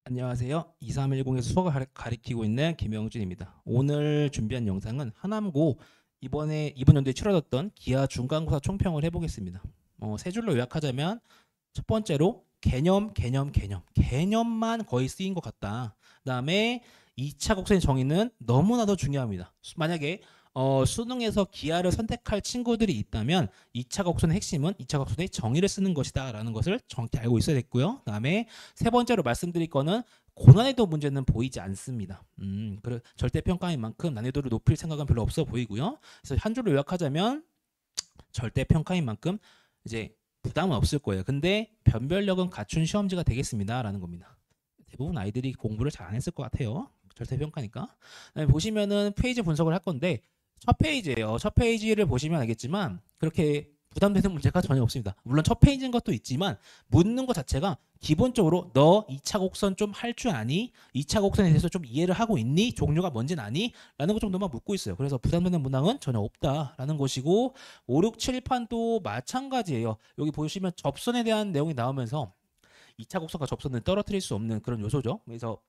안녕하세요. 2310에서 수학을 가리키고 있는 김영준입니다. 오늘 준비한 영상은 하남고 이번 연도에 치러졌던 기하 중간고사 총평을 해보겠습니다. 세 줄로 요약하자면 첫 번째로 개념만 거의 쓰인 것 같다. 그다음에 2차 곡선의 정의는 너무나도 중요합니다. 만약에 수능에서 기하를 선택할 친구들이 있다면 2차 곡선의 핵심은 2차 곡선의 정의를 쓰는 것이다 라는 것을 정확히 알고 있어야 됐고요. 그다음에 세 번째로 말씀드릴 거는 고난이도 문제는 보이지 않습니다. 절대평가인 만큼 난이도를 높일 생각은 별로 없어 보이고요. 그래서 한 줄로 요약하자면 절대평가인 만큼 이제 부담은 없을 거예요. 근데 변별력은 갖춘 시험지가 되겠습니다 라는 겁니다. 대부분 아이들이 공부를 잘 안 했을 것 같아요. 절대평가니까. 보시면은 페이지 분석을 할 건데 첫 페이지예요. 첫 페이지를 보시면 알겠지만 그렇게 부담되는 문제가 전혀 없습니다. 물론 첫 페이지인 것도 있지만 묻는 것 자체가 기본적으로 너 2차 곡선 좀 할 줄 아니? 2차 곡선에 대해서 좀 이해를 하고 있니? 종류가 뭔지는 아니? 라는 것 정도만 묻고 있어요. 그래서 부담되는 문항은 전혀 없다라는 것이고 5, 6, 7판도 마찬가지예요. 여기 보시면 접선에 대한 내용이 나오면서 2차 곡선과 접선을 떨어뜨릴 수 없는 그런 요소죠. 그래서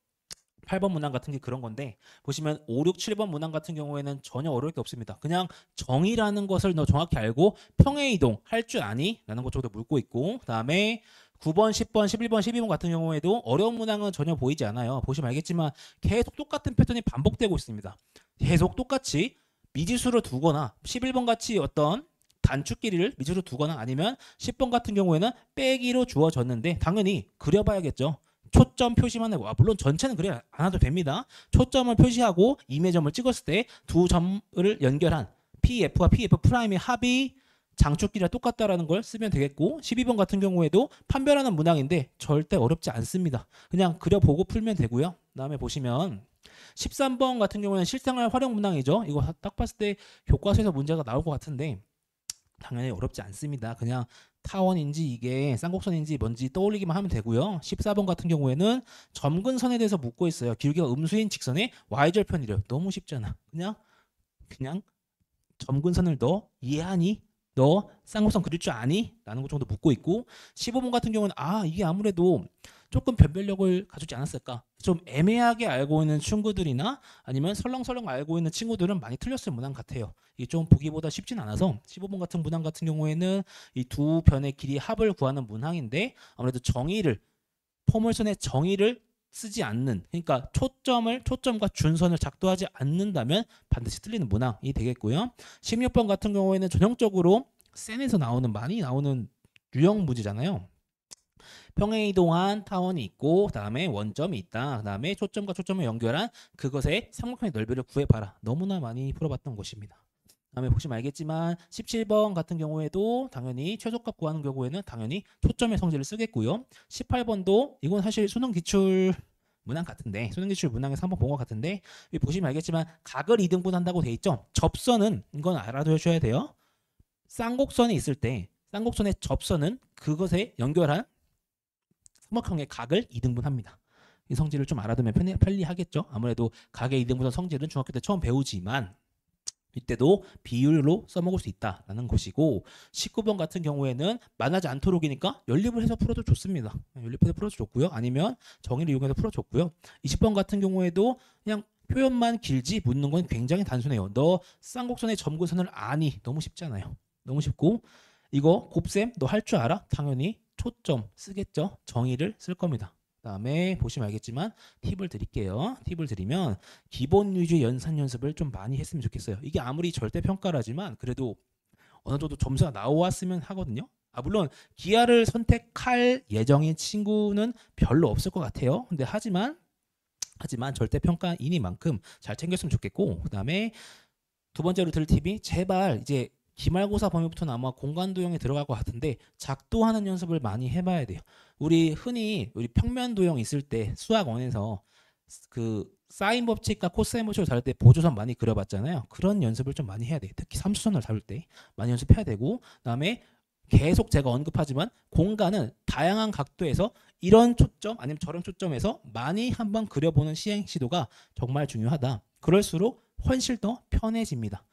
8번 문항 같은 게 그런 건데 보시면 5, 6, 7번 문항 같은 경우에는 전혀 어려울 게 없습니다. 그냥 정의라는 것을 너 정확히 알고 평행 이동 할 줄 아니? 라는 것 정도 묻고 있고 그다음에 9번, 10번, 11번, 12번 같은 경우에도 어려운 문항은 전혀 보이지 않아요. 보시면 알겠지만 계속 똑같은 패턴이 반복되고 있습니다. 계속 똑같이 미지수를 두거나 11번 같이 어떤 단축 길이를 미지수로 두거나 아니면 10번 같은 경우에는 빼기로 주어졌는데 당연히 그려봐야겠죠. 초점 표시만 하고 물론 전체는 그래 안 해도 됩니다. 초점을 표시하고 임의점을 찍었을 때 두 점을 연결한 PF와 PF 프라임의 합이 장축 길이가 똑같다라는 걸 쓰면 되겠고 12번 같은 경우에도 판별하는 문항인데 절대 어렵지 않습니다. 그냥 그려보고 풀면 되고요. 그다음에 보시면 13번 같은 경우는 실생활 활용 문항이죠. 이거 딱 봤을 때 교과서에서 문제가 나올 것 같은데 당연히 어렵지 않습니다. 그냥 타원인지 이게 쌍곡선인지 뭔지 떠올리기만 하면 되고요. 14번 같은 경우에는 점근선에 대해서 묻고 있어요. 기울기가 음수인 직선의 y절편이래요. 너무 쉽잖아. 그냥 점근선을 너 이해하니? 너 쌍곡선 그릴 줄 아니? 라는 것 정도 묻고 있고 15번 같은 경우는 이게 아무래도 조금 변별력을 가지지 않았을까? 좀 애매하게 알고 있는 친구들이나 아니면 설렁설렁 알고 있는 친구들은 많이 틀렸을 문항 같아요. 이게 좀 보기보다 쉽진 않아서 15번 같은 문항 같은 경우에는 이 두 변의 길이 합을 구하는 문항인데 아무래도 포물선의 정의를 쓰지 않는 그러니까 초점과 준선을 작도하지 않는다면 반드시 틀리는 문항이 되겠고요. 16번 같은 경우에는 전형적으로 센에서 많이 나오는 유형 문제잖아요. 평행 이동한 타원이 있고 그다음에 원점이 있다. 그다음에 초점과 초점을 연결한 그것의 삼각형의 넓이를 구해봐라. 너무나 많이 풀어봤던 것입니다. 다음에 보시면 알겠지만 17번 같은 경우에도 당연히 최소값 구하는 경우에는 당연히 초점의 성질을 쓰겠고요. 18번도 이건 사실 수능 기출 문항 같은데 수능 기출 문항에서 한번 본 것 같은데 여기 보시면 알겠지만 각을 2등분 한다고 돼 있죠. 접선은 이건 알아두셔야 돼요. 쌍곡선이 있을 때 쌍곡선의 접선은 그것에 연결한 삼각형의 각을 2등분 합니다. 이 성질을 좀 알아두면 편리하겠죠. 아무래도 각의 2등분선 성질은 중학교 때 처음 배우지만 이때도 비율로 써먹을 수 있다라는 것이고 19번 같은 경우에는 만나지 않도록이니까 연립을 해서 풀어도 좋습니다. 연립해서 풀어도 좋고요. 아니면 정의를 이용해서 풀어도 좋고요. 20번 같은 경우에도 그냥 표현만 길지 묻는 건 굉장히 단순해요. 너 쌍곡선의 점근선을 아니? 너무 쉽잖아요. 너무 쉽고 이거 곱셈 너 할 줄 알아? 당연히 초점 쓰겠죠. 정의를 쓸 겁니다. 그다음에 보시면 알겠지만 팁을 드릴게요. 팁을 드리면 기본 위주의 연산 연습을 좀 많이 했으면 좋겠어요. 이게 아무리 절대평가라지만 그래도 어느 정도 점수가 나왔으면 하거든요. 물론 기하를 선택할 예정인 친구는 별로 없을 것 같아요. 근데 하지만 절대평가이니만큼 잘 챙겼으면 좋겠고 그다음에 두 번째로 들 팁이 제발 이제 기말고사 범위부터는 아마 공간도형에 들어갈 것 같은데 작도하는 연습을 많이 해봐야 돼요. 우리 평면 도형 있을 때 수학원에서 그 사인 법칙과 코사인 법칙을 다룰 때 보조선 많이 그려봤잖아요. 그런 연습을 좀 많이 해야 돼. 특히 삼수선을 다룰 때 많이 연습해야 되고 그다음에 계속 제가 언급하지만 공간은 다양한 각도에서 이런 초점 아니면 저런 초점에서 많이 한번 그려보는 시행 시도가 정말 중요하다. 그럴수록 훨씬 더 편해집니다.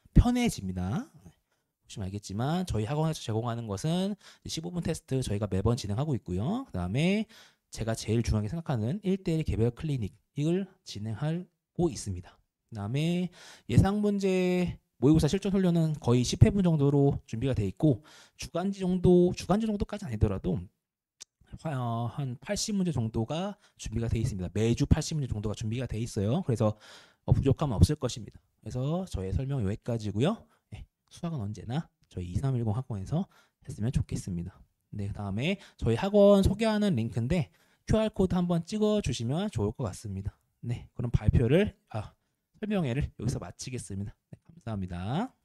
보시면 알겠지만 저희 학원에서 제공하는 것은 15분 테스트 저희가 매번 진행하고 있고요. 그다음에 제가 제일 중요하게 생각하는 1대1 개별 클리닉을 진행하고 있습니다. 그다음에 예상 문제 모의고사 실전 훈련은 거의 10회분 정도로 준비가 돼 있고 주간지 정도까지 아니더라도 한 80문제 정도가 준비가 돼 있습니다. 매주 80문제 정도가 준비가 돼 있어요. 그래서 부족함은 없을 것입니다. 그래서 저의 설명 여기까지고요. 네, 수학은 언제나 저희 2310 학원에서 했으면 좋겠습니다. 네, 그다음에 저희 학원 소개하는 링크인데 QR코드 한번 찍어 주시면 좋을 것 같습니다. 네, 그럼 설명회를 여기서 마치겠습니다. 네, 감사합니다.